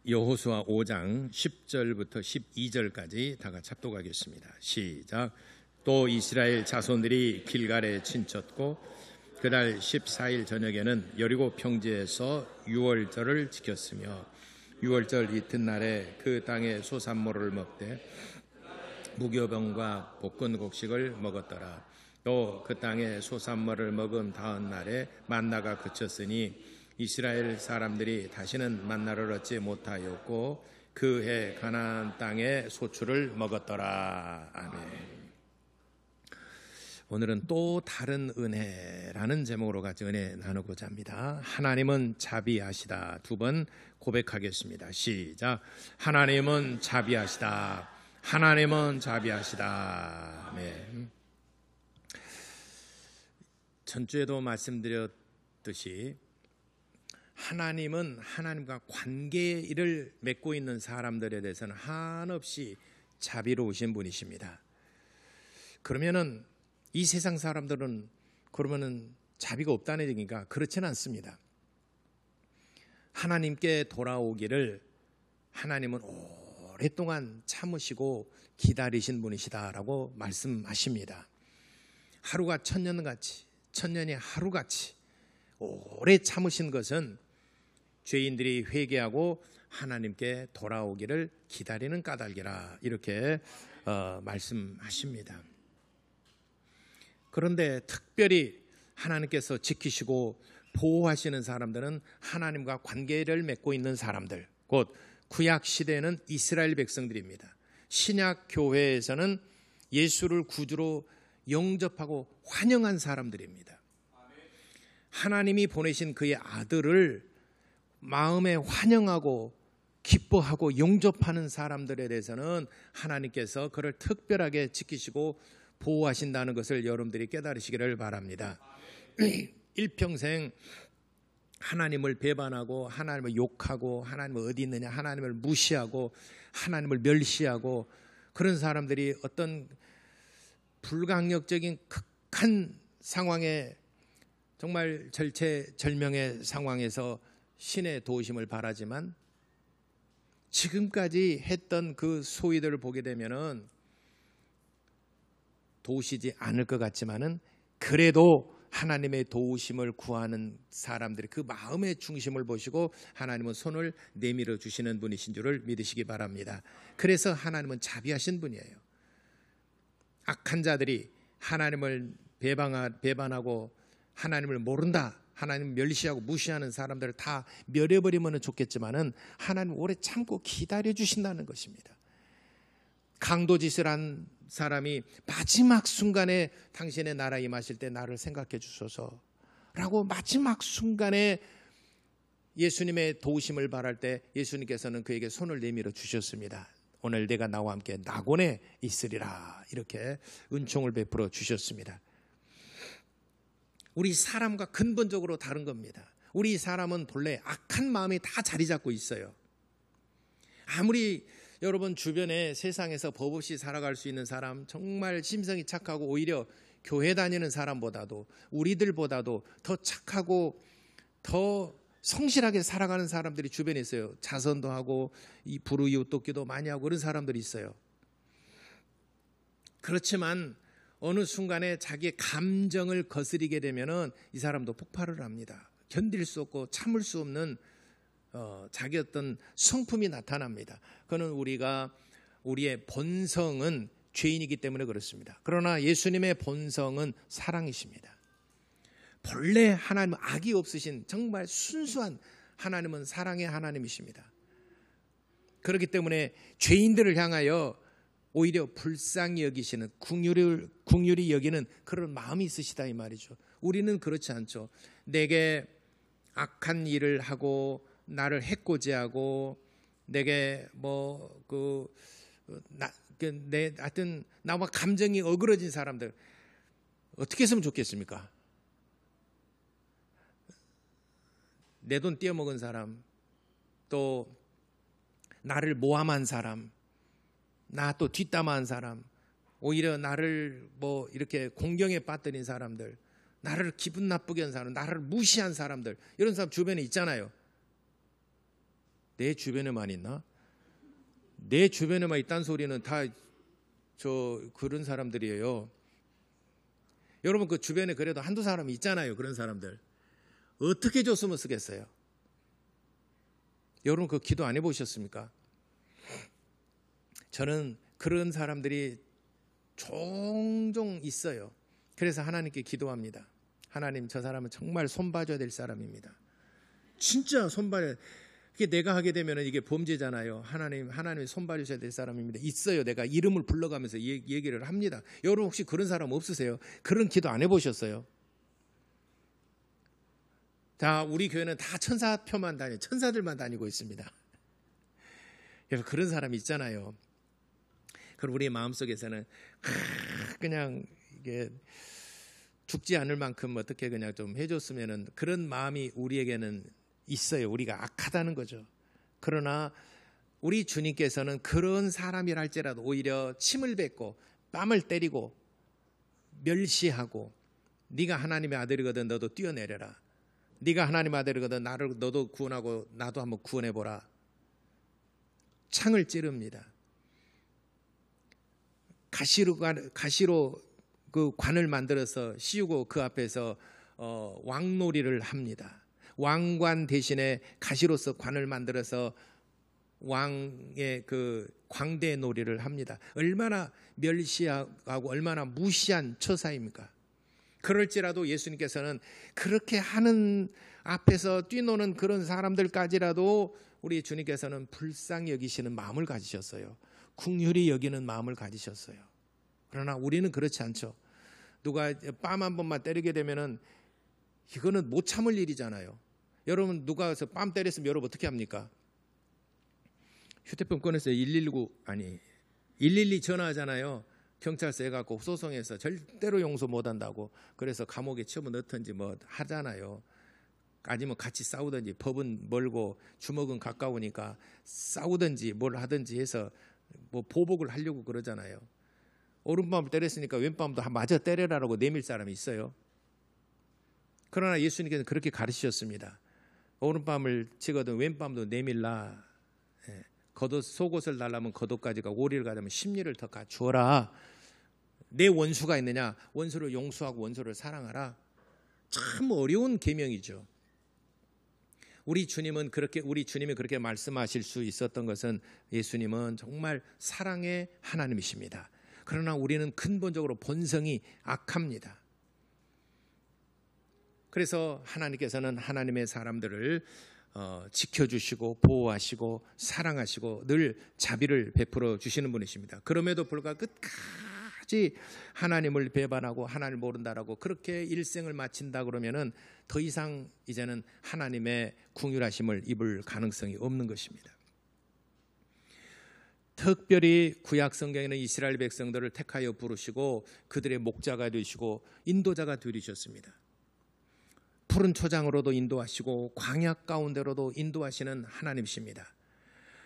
여호수아 5장 10절부터 12절까지 다 같이 합독하겠습니다. 시작. 또 이스라엘 자손들이 길갈에 친쳤고 그달 14일 저녁에는 여리고 평지에서 유월절을 지켰으며 유월절 이튿날에 그 땅의 소산모를 먹되 무교병과 볶은 곡식을 먹었더라. 또 그 땅의 소산모를 먹은 다음 날에 만나가 그쳤으니 이스라엘 사람들이 다시는 만나를 얻지 못하였고 그 해 가나안 땅의 소출을 먹었더라. 아멘. 오늘은 또 다른 은혜라는 제목으로 같이 은혜 나누고자 합니다. 하나님은 자비하시다. 두 번 고백하겠습니다. 시작. 하나님은 자비하시다. 하나님은 자비하시다. 아멘. 전주에도 말씀드렸듯이 하나님은 하나님과 관계를 맺고 있는 사람들에 대해서는 한없이 자비로우신 분이십니다. 그러면은 이 세상 사람들은 그러면은 자비가 없다는 얘기인가? 그렇지는 않습니다. 하나님께 돌아오기를 하나님은 오랫동안 참으시고 기다리신 분이시다라고 말씀하십니다. 하루가 천년같이, 천년이 하루같이 오래 참으신 것은 죄인들이 회개하고 하나님께 돌아오기를 기다리는 까닭이라 이렇게 말씀하십니다. 그런데 특별히 하나님께서 지키시고 보호하시는 사람들은 하나님과 관계를 맺고 있는 사람들, 곧 구약 시대에는 이스라엘 백성들입니다. 신약 교회에서는 예수를 구주로 영접하고 환영한 사람들입니다. 하나님이 보내신 그의 아들을 마음에 환영하고 기뻐하고 영접하는 사람들에 대해서는 하나님께서 그를 특별하게 지키시고 보호하신다는 것을 여러분들이 깨달으시기를 바랍니다. 일평생 하나님을 배반하고 하나님을 욕하고 하나님은 어디 있느냐, 하나님을 무시하고 하나님을 멸시하고 그런 사람들이 어떤 불강력적인 극한 상황에 정말 절체절명의 상황에서 신의 도우심을 바라지만 지금까지 했던 그 소위들을 보게 되면은 도우시지 않을 것 같지만은 그래도 하나님의 도우심을 구하는 사람들이 그 마음의 중심을 보시고 하나님은 손을 내밀어 주시는 분이신 줄을 믿으시기 바랍니다. 그래서 하나님은 자비하신 분이에요. 악한 자들이 하나님을 배반하고 하나님을 모른다, 하나님을 멸시하고 무시하는 사람들을 다 멸해버리면 좋겠지만은 하나님 오래 참고 기다려 주신다는 것입니다. 강도짓을 한 사람이 마지막 순간에 당신의 나라 임하실 때 나를 생각해 주소서라고 마지막 순간에 예수님의 도우심을 바랄 때 예수님께서는 그에게 손을 내밀어 주셨습니다. 오늘 내가 나와 함께 낙원에 있으리라 이렇게 은총을 베풀어 주셨습니다. 우리 사람과 근본적으로 다른 겁니다. 우리 사람은 본래 악한 마음이 다 자리 잡고 있어요. 아무리 여러분 주변에 세상에서 법 없이 살아갈 수 있는 사람, 정말 심성이 착하고 오히려 교회 다니는 사람보다도 우리들보다도 더 착하고 더 성실하게 살아가는 사람들이 주변에 있어요. 자선도 하고 이 불우이웃 돕기도 많이 하고 그런 사람들이 있어요. 그렇지만 어느 순간에 자기의 감정을 거스리게 되면은 이 사람도 폭발을 합니다. 견딜 수 없고 참을 수 없는 자기 어떤 성품이 나타납니다. 그는 우리의 본성은 죄인이기 때문에 그렇습니다. 그러나 예수님의 본성은 사랑이십니다. 본래 하나님은 악이 없으신 정말 순수한 하나님은 사랑의 하나님이십니다. 그렇기 때문에 죄인들을 향하여 오히려 불쌍히 여기시는 긍휼히 여기는 그런 마음이 있으시다 이 말이죠. 우리는 그렇지 않죠. 내게 악한 일을 하고 나를 해코지하고 내게 하여튼 나와 감정이 어그러진 사람들 어떻게 했으면 좋겠습니까? 내 돈 떼어먹은 사람, 또 나를 모함한 사람, 나 또 뒷담화한 사람, 오히려 나를 이렇게 공경에 빠뜨린 사람들, 나를 기분 나쁘게 한 사람, 나를 무시한 사람들, 이런 사람 주변에 있잖아요. 내 주변에만 있나? 내 주변에만 있다는 소리는 다 그런 사람들이에요. 여러분 그 주변에 그래도 한두 사람이 있잖아요. 그런 사람들. 어떻게 줬으면 쓰겠어요? 여러분 그 기도 안 해보셨습니까? 저는 그런 사람들이 종종 있어요. 그래서 하나님께 기도합니다. 하나님, 저 사람은 정말 손봐줘야 될 사람입니다. 진짜 손봐야. 이게 내가 하게 되면 이게 범죄잖아요. 하나님이 손봐주셔야 될 사람입니다. 있어요. 내가 이름을 불러가면서 얘기를 합니다. 여러분 혹시 그런 사람 없으세요? 그런 기도 안 해보셨어요? 자, 우리 교회는 다 천사들만 다니고 있습니다. 여러분 그런 사람이 있잖아요. 그럼 우리 마음속에서는 그냥 이게 죽지 않을 만큼 어떻게 그냥 좀 해줬으면은 그런 마음이 우리에게는 있어요. 우리가 악하다는 거죠. 그러나 우리 주님께서는 그런 사람이라 할지라도 오히려 침을 뱉고 뺨을 때리고 멸시하고 네가 하나님의 아들이거든 너도 뛰어내려라. 네가 하나님의 아들이거든 너도 구원하고 나도 한번 구원해보라. 창을 찌릅니다. 가시로 그 관을 만들어서 씌우고 그 앞에서 왕놀이를 합니다. 왕관 대신에 가시로서 관을 만들어서 왕의 그 광대 놀이를 합니다. 얼마나 멸시하고 얼마나 무시한 처사입니까? 그럴지라도 예수님께서는 그렇게 하는 앞에서 뛰노는 그런 사람들까지라도 우리 주님께서는 불쌍히 여기시는 마음을 가지셨어요. 긍휼히 여기는 마음을 가지셨어요. 그러나 우리는 그렇지 않죠. 누가 뺨 한 번만 때리게 되면은 이거는 못 참을 일이잖아요. 여러분 누가 와서 뺨 때렸으면 여러분 어떻게 합니까? 휴대폰 꺼내서 112 전화하잖아요. 경찰서에 가고 소송해서 절대로 용서 못한다고. 그래서 감옥에 집어넣든지 뭐 하잖아요. 아니면 같이 싸우든지, 법은 멀고 주먹은 가까우니까 싸우든지 뭘 하든지 해서 뭐 보복을 하려고 그러잖아요. 오른밤을 때렸으니까 왼밤도 마저 때려라라고 내밀 사람이 있어요. 그러나 예수님께서는 그렇게 가르치셨습니다. 오른밤을 치거든 왼밤도 내밀라. 속옷을 달라면 겉옷까지가, 오리를 가려면 십리를 더 갖추어라. 내 원수가 있느냐? 원수를 용서하고 원수를 사랑하라. 참 어려운 계명이죠. 우리 주님이 그렇게 말씀하실 수 있었던 것은 예수님은 정말 사랑의 하나님이십니다. 그러나 우리는 근본적으로 본성이 악합니다. 그래서 하나님께서는 하나님의 사람들을 지켜주시고 보호하시고 사랑하시고 늘 자비를 베풀어 주시는 분이십니다. 그럼에도 불구하고 끝까지 하나님을 배반하고 하나님을 모른다라고 그렇게 일생을 마친다 그러면은 더 이상 이제는 하나님의 긍휼하심을 입을 가능성이 없는 것입니다. 특별히 구약 성경에는 이스라엘 백성들을 택하여 부르시고 그들의 목자가 되시고 인도자가 되리셨습니다. 푸른 초장으로도 인도하시고 광야 가운데로도 인도하시는 하나님이십니다.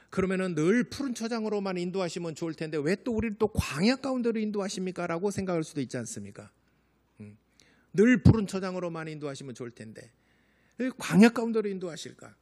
그러면은 늘 푸른 초장으로만 인도하시면 좋을 텐데 왜 또 우리를 또 광야 가운데로 인도하십니까? 라고 생각할 수도 있지 않습니까? 늘 푸른 초장으로만 인도하시면 좋을 텐데 왜 광야 가운데로 인도하실까?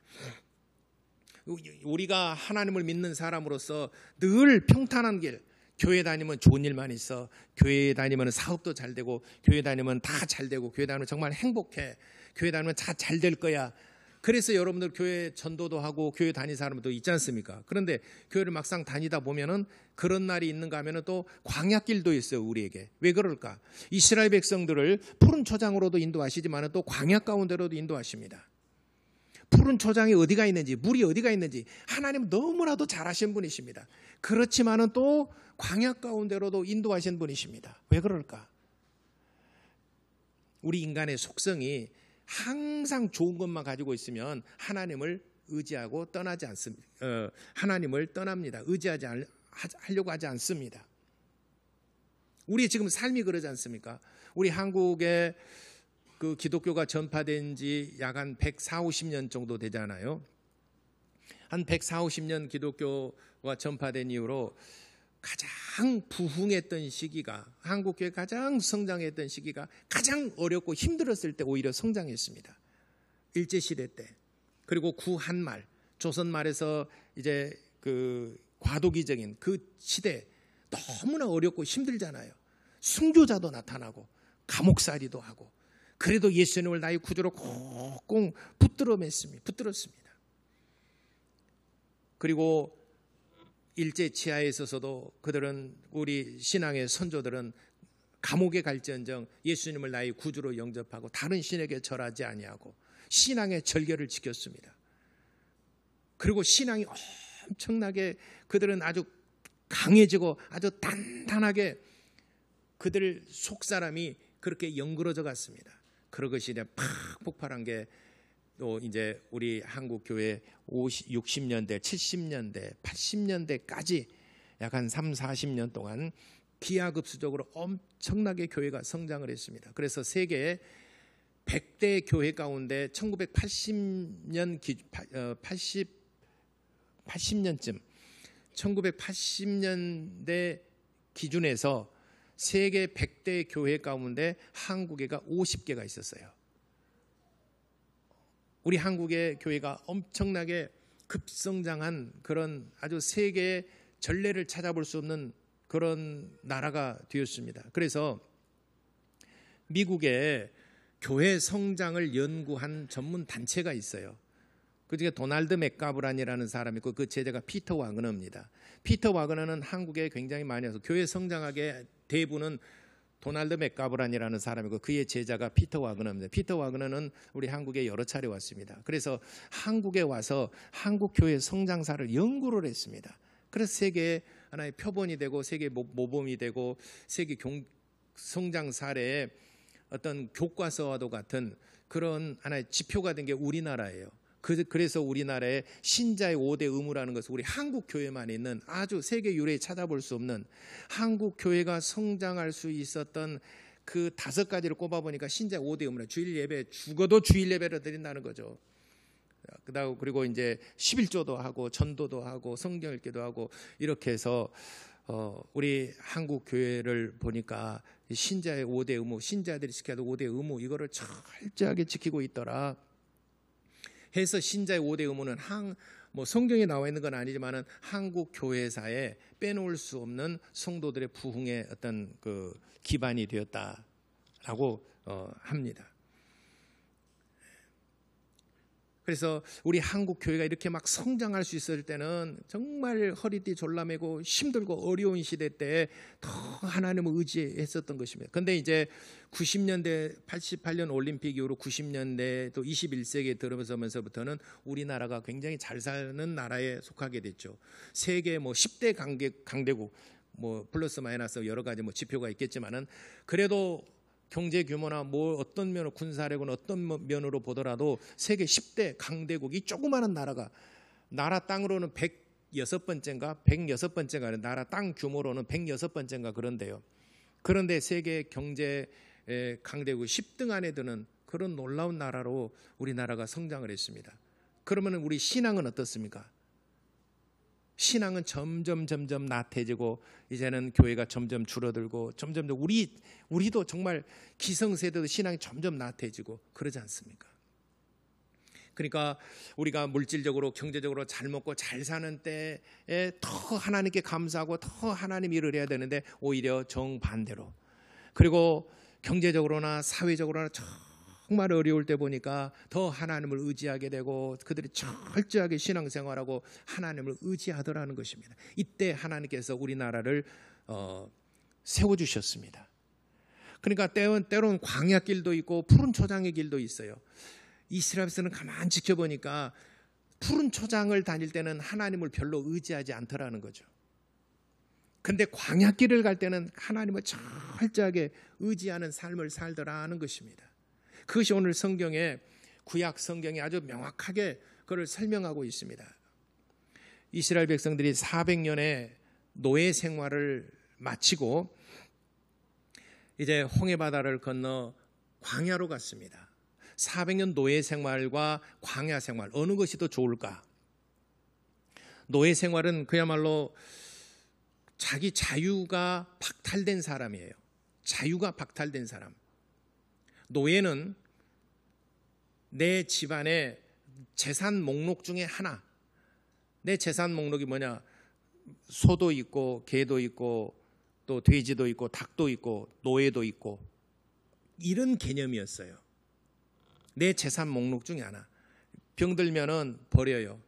우리가 하나님을 믿는 사람으로서 늘 평탄한 길, 교회 다니면 좋은 일만 있어, 교회 다니면 사업도 잘 되고, 교회 다니면 다 잘 되고, 교회 다니면 정말 행복해, 교회 다니면 다 잘 될 거야. 그래서 여러분들 교회 전도도 하고 교회 다니는 사람도 있지 않습니까? 그런데 교회를 막상 다니다 보면은 그런 날이 있는가 하면은 또 광야길도 있어요, 우리에게. 왜 그럴까? 이스라엘 백성들을 푸른 초장으로도 인도하시지만 또 광야 가운데로도 인도하십니다. 푸른 초장이 어디가 있는지, 물이 어디가 있는지 하나님 너무나도 잘 아시는 분이십니다. 그렇지만은 또 광야 가운데로도 인도하시는 분이십니다. 왜 그럴까? 우리 인간의 속성이 항상 좋은 것만 가지고 있으면 하나님을 의지하고 떠나지 않습니다. 하나님을 떠납니다. 하려고 하지 않습니다. 우리 지금 삶이 그러지 않습니까? 우리 한국에 그 기독교가 전파된 지 약 한 140~50년 정도 되잖아요. 한 140~50년 기독교가 전파된 이후로 가장 부흥했던 시기가, 한국교회 가장 성장했던 시기가 가장 어렵고 힘들었을 때 오히려 성장했습니다. 일제시대 때, 그리고 구한말, 조선 말에서 이제 그 과도기적인 그 시대 너무나 어렵고 힘들잖아요. 순교자도 나타나고 감옥살이도 하고 그래도 예수님을 나의 구주로 꽁꽁 붙들었습니다. 그리고 일제 치하에 있어서도 그들은 우리 신앙의 선조들은 감옥에 갈지언정 예수님을 나의 구주로 영접하고 다른 신에게 절하지 아니하고 신앙의 절개를 지켰습니다. 그리고 신앙이 엄청나게 그들은 아주 강해지고 아주 단단하게 그들 속사람이 그렇게 연그러져 갔습니다. 그런 것이 이제 팍 폭발한 게 또 이제 우리 한국 교회 60년대, 70년대, 80년대까지 약 한 3, 40년 동안 기하급수적으로 엄청나게 교회가 성장을 했습니다. 그래서 세계 100대 교회 가운데 1980년쯤 1980년대 기준에서 세계 100대 교회 가운데 한국에가 50개가 있었어요. 우리 한국의 교회가 엄청나게 급성장한 그런 아주 세계의 전례를 찾아볼 수 없는 그런 나라가 되었습니다. 그래서 미국에 교회 성장을 연구한 전문 단체가 있어요. 그중에 도널드 맥가브란이라는 사람이 있고 그 제자가 피터 와그너입니다. 피터 와그너는 한국에 굉장히 많이 와서 교회 성장학의 대부는 도널드 맥가브란이라는 사람이고 그의 제자가 피터 와그너입니다. 피터 와그너는 우리 한국에 여러 차례 왔습니다. 그래서 한국에 와서 한국 교회 성장사를 연구를 했습니다. 그래서 세계의 하나의 표본이 되고 세계 모범이 되고 세계 성장 사례의 어떤 교과서와도 같은 그런 하나의 지표가 된 게 우리나라예요. 그래서 우리나라의 신자의 5대 의무라는 것은 우리 한국 교회만 있는 아주 세계 유례에 찾아볼 수 없는 한국 교회가 성장할 수 있었던 그 5가지를 꼽아보니까 신자의 5대 의무라. 주일 예배, 죽어도 주일 예배를 드린다는 거죠. 그리고 이제 11조도 하고 전도도 하고 성경 읽기도 하고 이렇게 해서 우리 한국 교회를 보니까 신자의 5대 의무, 신자들이 지켜야 할 5대 의무 이거를 철저하게 지키고 있더라. 해서 신자의 5대 의무는 성경에 나와 있는 건 아니지만은 한국 교회사에 빼놓을 수 없는 성도들의 부흥의 어떤 그 기반이 되었다라고 합니다. 그래서 우리 한국 교회가 이렇게 막 성장할 수 있을 때는 정말 허리띠 졸라매고 힘들고 어려운 시대 때 더 하나님을 의지했었던 것입니다. 그런데 이제 90년대 88년 올림픽 이후로 90년대 또 21세기에 들어서면서부터는 우리나라가 굉장히 잘 사는 나라에 속하게 됐죠. 세계 10대 강대국 플러스 마이너스 여러 가지 지표가 있겠지만은 그래도 경제 규모나 어떤 면으로 군사력은 어떤 면으로 보더라도 세계 10대 강대국이 조그마한 나라 땅으로는 106번째인가 106번째가 나라 땅 규모로는 106번째인가 그런데요. 그런데 세계 경제 강대국 10등 안에 드는 그런 놀라운 나라로 우리나라가 성장을 했습니다. 그러면 우리 신앙은 어떻습니까? 신앙은 점점 나태해지고 이제는 교회가 점점 줄어들고 점점 우리도 정말 기성세대도 신앙이 점점 나태해지고 그러지 않습니까? 그러니까 우리가 물질적으로 경제적으로 잘 먹고 잘 사는 때에 더 하나님께 감사하고 더 하나님 일을 해야 되는데 오히려 정반대로 그리고 경제적으로나 사회적으로나 정말 어려울 때 보니까 더 하나님을 의지하게 되고 그들이 철저하게 신앙생활하고 하나님을 의지하더라는 것입니다. 이때 하나님께서 우리나라를 세워주셨습니다. 그러니까 때론 광야길도 있고 푸른 초장의 길도 있어요. 이스라엘에서는 가만히 지켜보니까 푸른 초장을 다닐 때는 하나님을 별로 의지하지 않더라는 거죠. 그런데 광야길을 갈 때는 하나님을 철저하게 의지하는 삶을 살더라는 것입니다. 그것이 오늘 구약 성경에 아주 명확하게 그걸 설명하고 있습니다. 이스라엘 백성들이 400년의 노예 생활을 마치고 이제 홍해바다를 건너 광야로 갔습니다. 400년 노예 생활과 광야 생활 어느 것이 더 좋을까? 노예 생활은 그야말로 자기 자유가 박탈된 사람이에요. 자유가 박탈된 사람. 노예는 내 집안의 재산 목록 중에 하나, 내 재산 목록이 뭐냐? 소도 있고 개도 있고 또 돼지도 있고 닭도 있고 노예도 있고 이런 개념이었어요. 내 재산 목록 중에 하나. 병들면은 버려요.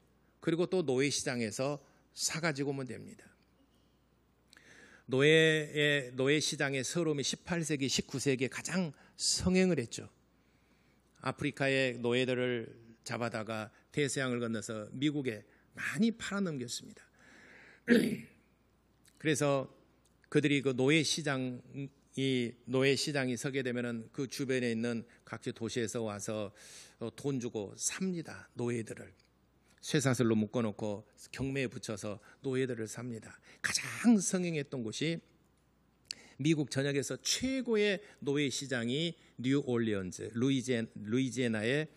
그리고 또 노예 시장에서 사가지고 오면 됩니다. 노예 시장의 서름이 18세기, 19세기에 가장 성행을 했죠. 아프리카의 노예들을 잡아다가 대서양을 건너서 미국에 많이 팔아넘겼습니다. 그래서 그들이 그 노예 시장이 서게 되면은 그 주변에 있는 각지 도시에서 와서 돈 주고 삽니다. 노예들을 쇠사슬로 묶어놓고 경매에 붙여서 노예들을 삽니다. 가장 성행했던 곳이 미국 전역에서 최고의 노예 시장이 뉴올리언즈, 루이지애나의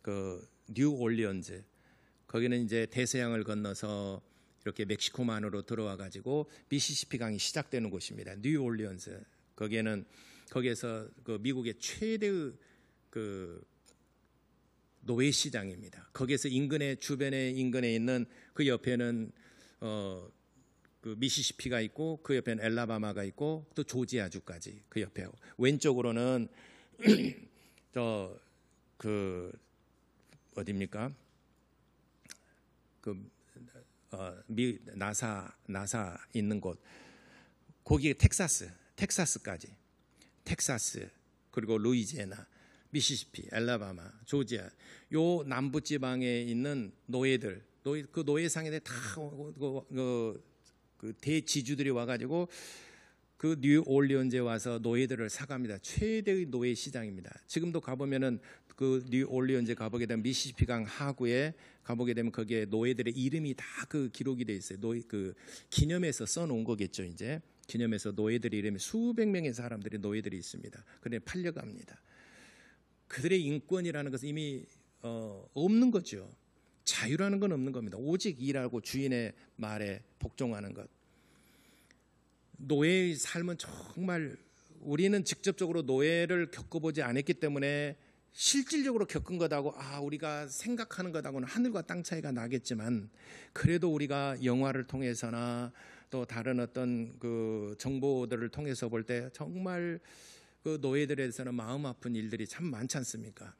그 뉴올리언즈. 거기는 이제 대서양을 건너서 이렇게 멕시코만으로 들어와 가지고 미시시피 강이 시작되는 곳입니다. 뉴올리언즈. 거기에서 그 미국의 최대의 그 노예 시장입니다. 거기에서 주변에 인근에 있는 그 옆에는 그 미시시피가 있고 그 옆에는 엘라바마가 있고 또 조지아주까지 그 옆에 왼쪽으로는 그 어디입니까? 그 나사 있는 곳 거기에 텍사스까지 텍사스 그리고 루이지애나 미시시피, 엘라바마, 조지아 요 남부 지방에 있는 그 노예상에 다 그 대지주들이 와가지고 그 뉴올리언즈에 와서 노예들을 사갑니다. 최대의 노예 시장입니다. 지금도 가보면은 그 뉴올리언즈에 가보게 되면 미시시피 강 하구에 가보게 되면 거기에 노예들의 이름이 다 그 기록이 돼 있어요. 그 기념해서 써놓은 거겠죠. 이제 기념해서 노예들의 이름이 수백 명의 사람들이 노예들이 있습니다. 그래 팔려갑니다. 그들의 인권이라는 것은 이미 없는 거죠. 자유라는 건 없는 겁니다. 오직 일하고 주인의 말에 복종하는 것. 노예의 삶은 정말 우리는 직접적으로 노예를 겪어보지 않았기 때문에 실질적으로 겪은 것하고 우리가 생각하는 것하고는 하늘과 땅 차이가 나겠지만 그래도 우리가 영화를 통해서나 또 다른 어떤 그 정보들을 통해서 볼 때 정말 그 노예들에 대해서는 마음 아픈 일들이 참 많지 않습니까?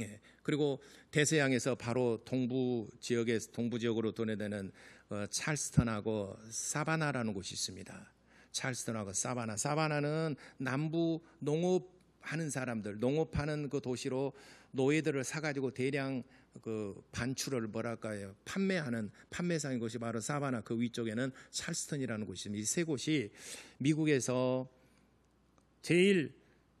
예. 그리고 대서양에서 바로 동부 지역으로 도내되는 찰스턴하고 사바나라는 곳이 있습니다. 찰스턴하고 사바나는 남부 농업하는 사람들, 농업하는 그 도시로 노예들을 사가지고 대량 그 반출을 판매하는 판매상인 곳이 바로 사바나 그 위쪽에는 찰스턴이라는 곳이 있습니다. 이 세 곳이 미국에서 제일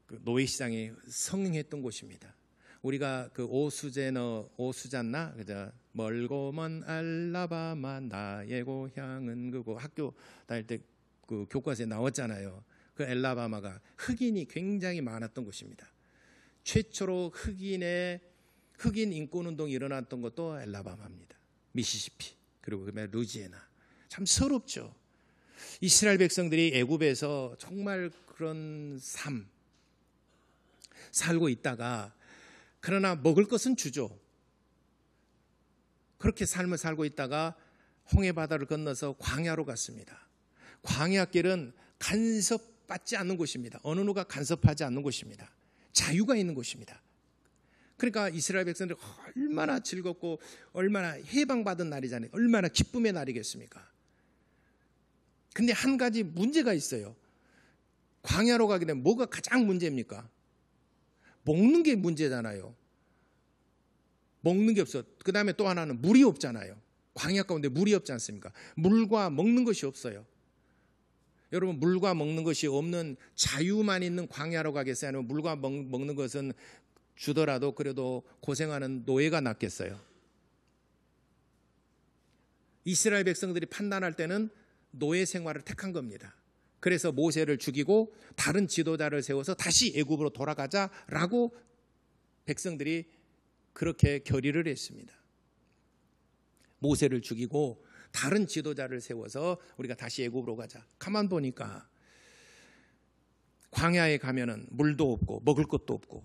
그 노예 시장이 성행했던 곳입니다. 우리가 그 오수잔나 그죠? 멀고 먼 알라바마 나의 고향은 그고 학교 다닐 때 그 교과서에 나왔잖아요. 그 엘라바마가 흑인이 굉장히 많았던 곳입니다. 최초로 흑인 인권 운동이 일어났던 것도 엘라바마입니다. 미시시피 그리고 그다음에 루이지애나. 참 서럽죠. 이스라엘 백성들이 애굽에서 정말 그런 삶 살고 있다가 그러나 먹을 것은 주죠. 그렇게 삶을 살고 있다가 홍해 바다를 건너서 광야로 갔습니다. 광야길은 간섭받지 않는 곳입니다. 어느 누가 간섭하지 않는 곳입니다. 자유가 있는 곳입니다. 그러니까 이스라엘 백성들이 얼마나 즐겁고 얼마나 해방받은 날이잖아요. 얼마나 기쁨의 날이겠습니까? 근데 한 가지 문제가 있어요. 광야로 가게 되면 뭐가 가장 문제입니까? 먹는 게 문제잖아요. 먹는 게 없어. 그 다음에 또 하나는 물이 없잖아요. 광야 가운데 물이 없지 않습니까? 물과 먹는 것이 없어요. 여러분 물과 먹는 것이 없는 자유만 있는 광야로 가겠어요? 아니면 물과 먹는 것은 주더라도 그래도 고생하는 노예가 낫겠어요? 이스라엘 백성들이 판단할 때는 노예 생활을 택한 겁니다. 그래서 모세를 죽이고 다른 지도자를 세워서 다시 애굽으로 돌아가자라고 백성들이 그렇게 결의를 했습니다. 모세를 죽이고 다른 지도자를 세워서 우리가 다시 애굽으로 가자. 가만 보니까 광야에 가면은 물도 없고 먹을 것도 없고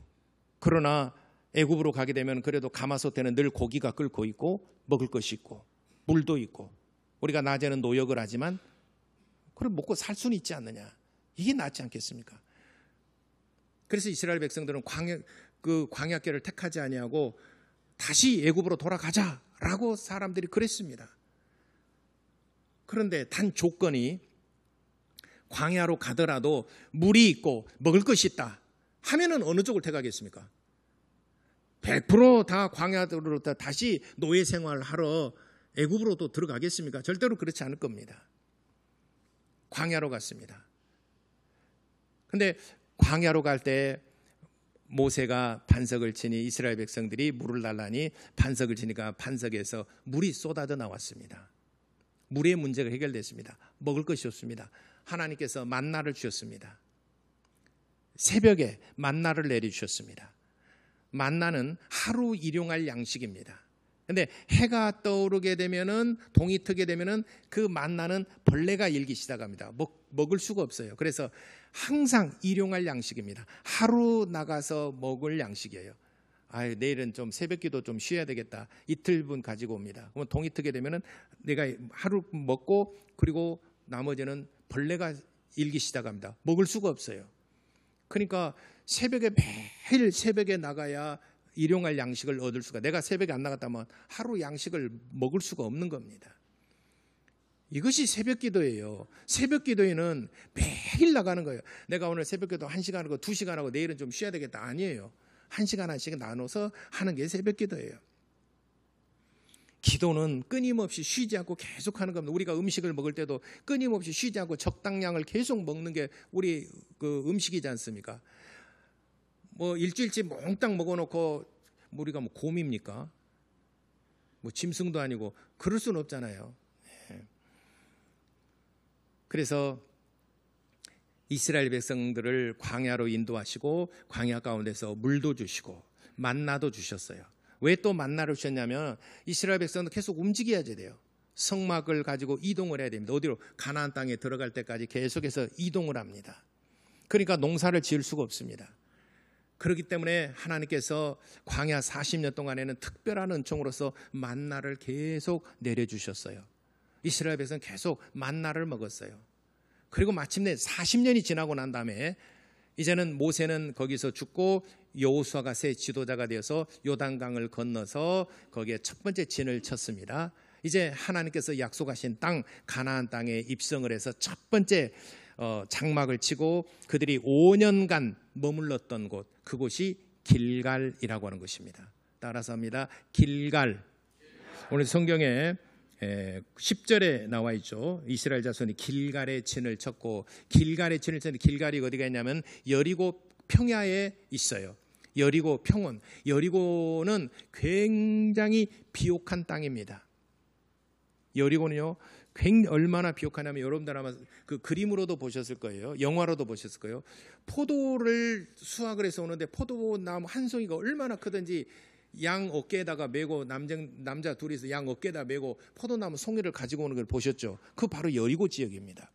그러나 애굽으로 가게 되면 그래도 가마솥에는 늘 고기가 끓고 있고 먹을 것이 있고 물도 있고 우리가 낮에는 노역을 하지만 그걸 먹고 살 수는 있지 않느냐. 이게 낫지 않겠습니까? 그래서 이스라엘 백성들은 광야길을 택하지 아니하고 다시 애굽으로 돌아가자라고 사람들이 그랬습니다. 그런데 단 조건이 광야로 가더라도 물이 있고 먹을 것이 있다 하면은 어느 쪽을 택하겠습니까? 100% 다 광야로 다시 노예 생활을 하러 애굽으로 또 들어가겠습니까? 절대로 그렇지 않을 겁니다. 광야로 갔습니다. 근데 광야로 갈 때 모세가 반석을 치니 이스라엘 백성들이 물을 달라니 반석을 치니까 반석에서 물이 쏟아져 나왔습니다. 물의 문제가 해결됐습니다. 먹을 것이 없습니다. 하나님께서 만나를 주셨습니다. 새벽에 만나를 내려주셨습니다. 만나는 하루 일용할 양식입니다. 근데 해가 떠오르게 되면은 동이 트게 되면은 그 만나는 벌레가 일기 시작합니다. 먹을 수가 없어요. 그래서 항상 일용할 양식입니다. 하루 나가서 먹을 양식이에요. 내일은 좀 새벽기도 좀 쉬어야 되겠다. 이틀분 가지고 옵니다. 그러면 동이 트게 되면은 내가 하루 먹고 그리고 나머지는 벌레가 일기 시작합니다. 먹을 수가 없어요. 그러니까 매일 새벽에 나가야 일용할 양식을 얻을 수가. 내가 새벽에 안 나갔다면 하루 양식을 먹을 수가 없는 겁니다. 이것이 새벽기도예요. 새벽기도에는 매일 나가는 거예요. 내가 오늘 새벽기도 1시간 하고 2시간 하고 내일은 좀 쉬어야 되겠다. 아니에요. 1시간 나눠서 하는 게 새벽기도예요. 기도는 끊임없이 쉬지 않고 계속 하는 겁니다. 우리가 음식을 먹을 때도 끊임없이 쉬지 않고 적당량을 계속 먹는 게 우리 그 음식이지 않습니까? 뭐 일주일치 몽땅 먹어놓고 우리가 뭐 곰입니까? 뭐 짐승도 아니고 그럴 수는 없잖아요. 그래서 이스라엘 백성들을 광야로 인도하시고 광야 가운데서 물도 주시고 만나도 주셨어요. 왜 또 만나를 주셨냐면 이스라엘 백성은 계속 움직여야 돼요. 성막을 가지고 이동을 해야 됩니다. 어디로? 가나안 땅에 들어갈 때까지 계속해서 이동을 합니다. 그러니까 농사를 지을 수가 없습니다. 그렇기 때문에 하나님께서 광야 40년 동안에는 특별한 은총으로서 만나를 계속 내려주셨어요. 이스라엘 백성은 계속 만나를 먹었어요. 그리고 마침내 40년이 지나고 난 다음에 이제는 모세는 거기서 죽고 여호수아가 새 지도자가 되어서 요단강을 건너서 거기에 첫 번째 진을 쳤습니다. 이제 하나님께서 약속하신 땅 가나안 땅에 입성을 해서 첫 번째 장막을 치고 그들이 5년간 머물렀던 곳, 그곳이 길갈이라고 하는 것입니다. 따라서 합니다. 길갈. 오늘 성경에 10절에 나와 있죠. 이스라엘 자손이 길갈에 진을 쳤고, 길갈에 진을 쳤는데 길갈이 어디가 있냐면 여리고 평야에 있어요. 여리고 평원. 여리고는 굉장히 비옥한 땅입니다. 여리고는요, 얼마나 비옥하냐면 여러분들 아마 그 그림으로도 보셨을 거예요. 영화로도 보셨을 거예요. 포도를 수확을 해서 오는데 포도나무 한 송이가 얼마나 크든지 양 어깨에다가 메고 남자 둘이서 양 어깨에다 메고 포도나무 송이를 가지고 오는 걸 보셨죠? 그 바로 여리고 지역입니다.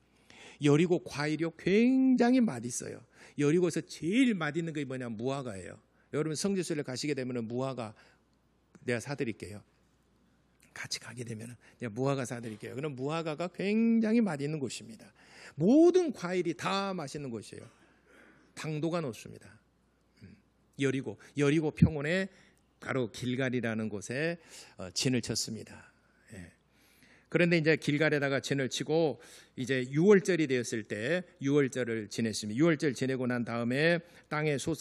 여리고 과일이 굉장히 맛있어요. 여리고에서 제일 맛있는 게 뭐냐면 무화과예요. 여러분 성지순례 가시게 되면 무화과 내가 사드릴게요. 같이 가게 되면 내가 무화과 사드릴게요. 그럼 무화과가 굉장히 맛있는 곳입니다. 모든 과일이 다 맛있는 곳이에요. 당도가 높습니다. 여리고 평원에 바로 길갈이라는 곳에 진을 쳤습니다. 그런데 이제 길갈에다가 진을 치고 이제 6월절이 되었을 때 6월절을 지냈습니다. 6월절 지내고 난 다음에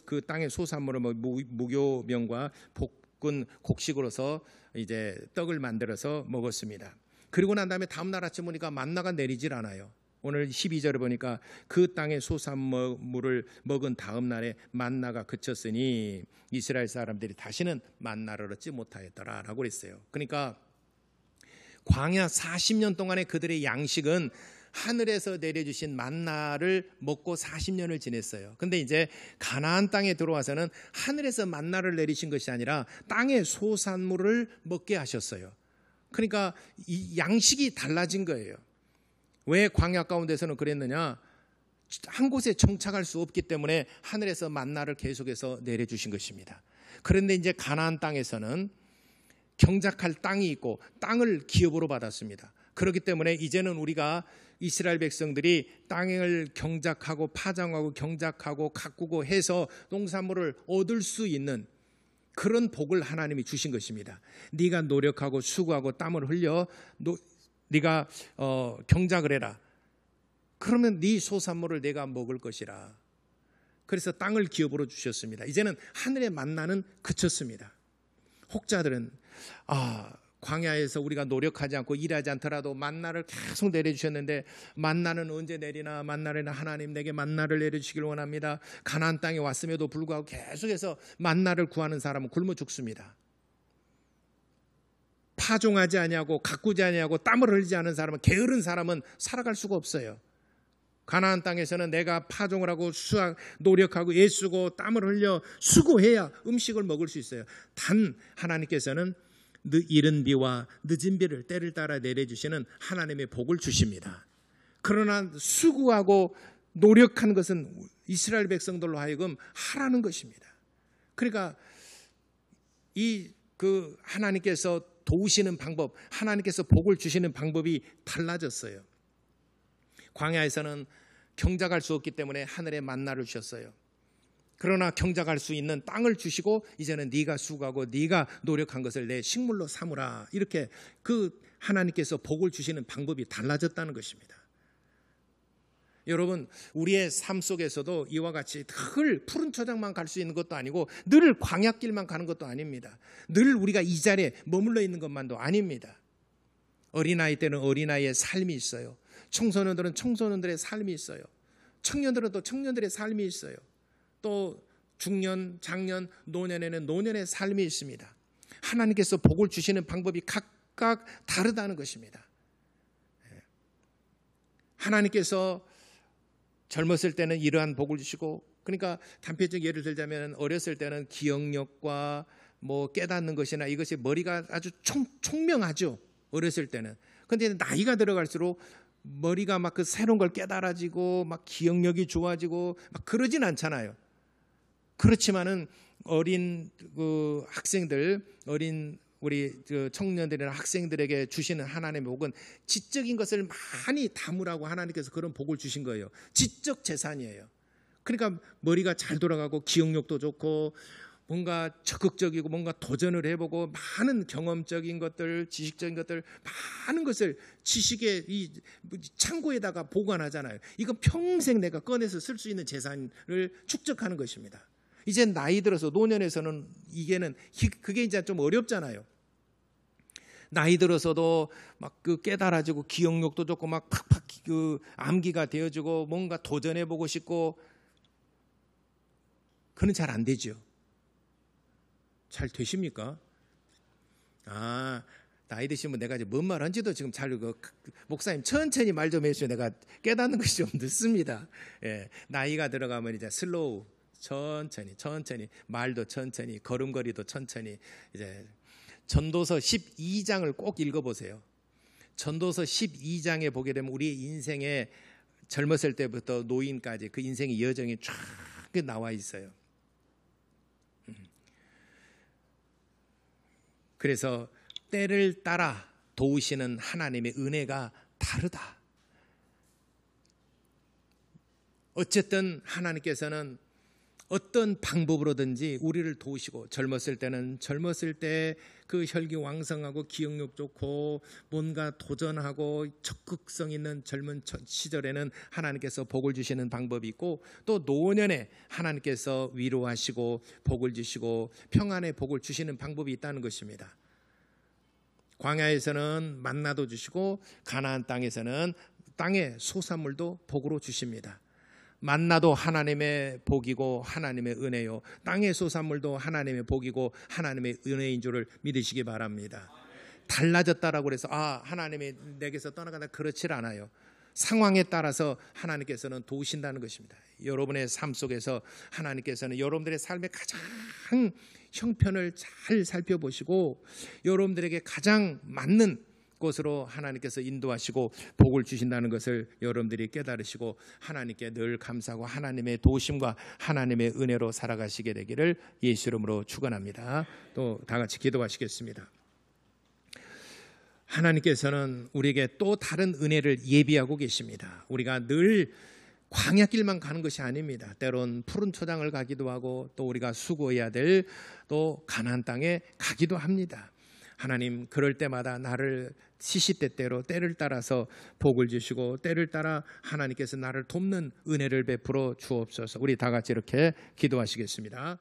그 땅의 소산물을 무교명과 볶은 곡식으로서 이제 떡을 만들어서 먹었습니다. 그리고 난 다음에 다음 날 아침 보니까 만나가 내리질 않아요. 오늘 12절을 보니까 그 땅의 소산물을 먹은 다음 날에 만나가 그쳤으니 이스라엘 사람들이 다시는 만나를 얻지 못하였더라라고 그랬어요. 그러니까 광야 40년 동안의 그들의 양식은 하늘에서 내려주신 만나를 먹고 40년을 지냈어요. 근데 이제 가나안 땅에 들어와서는 하늘에서 만나를 내리신 것이 아니라 땅의 소산물을 먹게 하셨어요. 그러니까 이 양식이 달라진 거예요. 왜 광야 가운데서는 그랬느냐? 한 곳에 정착할 수 없기 때문에 하늘에서 만나를 계속해서 내려주신 것입니다. 그런데 이제 가나안 땅에서는 경작할 땅이 있고 땅을 기업으로 받았습니다. 그렇기 때문에 이제는 우리가 이스라엘 백성들이 땅을 경작하고 파종하고 경작하고 가꾸고 해서 농산물을 얻을 수 있는 그런 복을 하나님이 주신 것입니다. 네가 노력하고 수고하고 땀을 흘려 네가 경작을 해라. 그러면 네 소산물을 내가 먹을 것이라. 그래서 땅을 기업으로 주셨습니다. 이제는 하늘의 만나는 그쳤습니다. 혹자들은 광야에서 우리가 노력하지 않고 일하지 않더라도 만나를 계속 내려주셨는데 만나는 언제 내리나 만나를 하나님 내게 만나를 내려주시길 원합니다. 가나안 땅에 왔음에도 불구하고 계속해서 만나를 구하는 사람은 굶어 죽습니다. 파종하지 아니하고 가꾸지 아니하고 땀을 흘리지 않은 사람은 게으른 사람은 살아갈 수가 없어요. 가나안 땅에서는 내가 파종을 하고 노력하고 애쓰고 땀을 흘려 수고해야 음식을 먹을 수 있어요. 단 하나님께서는 이른 비와 늦은 비를 때를 따라 내려주시는 하나님의 복을 주십니다. 그러나 수고하고 노력한 것은 이스라엘 백성들로 하여금 하라는 것입니다. 그러니까 하나님께서 도우시는 방법, 하나님께서 복을 주시는 방법이 달라졌어요. 광야에서는 경작할 수 없기 때문에 하늘의 만나를 주셨어요. 그러나 경작할 수 있는 땅을 주시고 이제는 네가 수고하고 네가 노력한 것을 내 식물로 삼으라. 이렇게 하나님께서 복을 주시는 방법이 달라졌다는 것입니다. 여러분, 우리의 삶 속에서도 이와 같이 늘 푸른 초장만 갈 수 있는 것도 아니고 늘 광야길만 가는 것도 아닙니다. 늘 우리가 이 자리에 머물러 있는 것만도 아닙니다. 어린아이 때는 어린아이의 삶이 있어요. 청소년들은 청소년들의 삶이 있어요. 청년들은 또 청년들의 삶이 있어요. 또 중년, 장년, 노년에는 노년의 삶이 있습니다. 하나님께서 복을 주시는 방법이 각각 다르다는 것입니다. 하나님께서 젊었을 때는 이러한 복을 주시고, 그러니까 단편적 예를 들자면 어렸을 때는 기억력과 깨닫는 것이나 이것이 머리가 아주 총명하죠. 어렸을 때는. 그런데 나이가 들어갈수록 머리가 막 새로운 걸 깨달아지고 막 기억력이 좋아지고 막 그러진 않잖아요. 그렇지만은 어린 학생들, 어린 우리 청년들이나 학생들에게 주시는 하나님의 복은 지적인 것을 많이 담으라고 하나님께서 그런 복을 주신 거예요. 지적 재산이에요. 그러니까 머리가 잘 돌아가고 기억력도 좋고 뭔가 적극적이고 뭔가 도전을 해보고 많은 경험적인 것들, 지식적인 것들, 많은 것을 지식의 이 창고에다가 보관하잖아요. 이건 평생 내가 꺼내서 쓸 수 있는 재산을 축적하는 것입니다. 이제 나이 들어서 노년에서는 그게 이제 좀 어렵잖아요. 나이 들어서도 막 깨달아지고 기억력도 좋고 막 팍팍 암기가 되어지고 뭔가 도전해보고 싶고 그건 잘 안 되죠. 잘 되십니까? 나이 드시면 내가 이제 뭔 말한지도 지금 잘 목사님 천천히 말 좀 해주세요. 내가 깨닫는 것이 좀 늦습니다. 예, 나이가 들어가면 이제 슬로우 천천히 말도 천천히 걸음걸이도 천천히 이제 전도서 12장을 꼭 읽어보세요. 전도서 12장에 보게 되면 우리의 인생에 젊었을 때부터 노인까지 그 인생의 여정이 쫙 나와 있어요. 그래서 때를 따라 도우시는 하나님의 은혜가 다르다. 어쨌든 하나님께서는 어떤 방법으로든지 우리를 도우시고 젊었을 때는 젊었을 때 그 혈기왕성하고 기억력 좋고 뭔가 도전하고 적극성 있는 젊은 시절에는 하나님께서 복을 주시는 방법이 있고 또 노년에 하나님께서 위로하시고 복을 주시고 평안의 복을 주시는 방법이 있다는 것입니다. 광야에서는 만나도 주시고 가나안 땅에서는 땅의 소산물도 복으로 주십니다. 만나도 하나님의 복이고 하나님의 은혜요. 땅의 소산물도 하나님의 복이고 하나님의 은혜인 줄을 믿으시기 바랍니다. 달라졌다라고 해서 하나님이 내게서 떠나간다 그렇지 않아요. 상황에 따라서 하나님께서는 도우신다는 것입니다. 여러분의 삶 속에서 하나님께서는 여러분들의 삶의 가장 형편을 잘 살펴보시고 여러분들에게 가장 맞는 곳으로 하나님께서 인도하시고 복을 주신다는 것을 여러분들이 깨달으시고 하나님께 늘 감사하고 하나님의 도우심과 하나님의 은혜로 살아가시게 되기를 예수 이름으로 축원합니다. 또 다 같이 기도하시겠습니다. 하나님께서는 우리에게 또 다른 은혜를 예비하고 계십니다. 우리가 늘 광야길만 가는 것이 아닙니다. 때론 푸른 초장을 가기도 하고 또 우리가 수고해야 될 또 가나안 땅에 가기도 합니다. 하나님 그럴 때마다 나를 시시때때로 때를 따라서 복을 주시고 때를 따라 하나님께서 나를 돕는 은혜를 베풀어 주옵소서. 우리 다 같이 이렇게 기도하시겠습니다.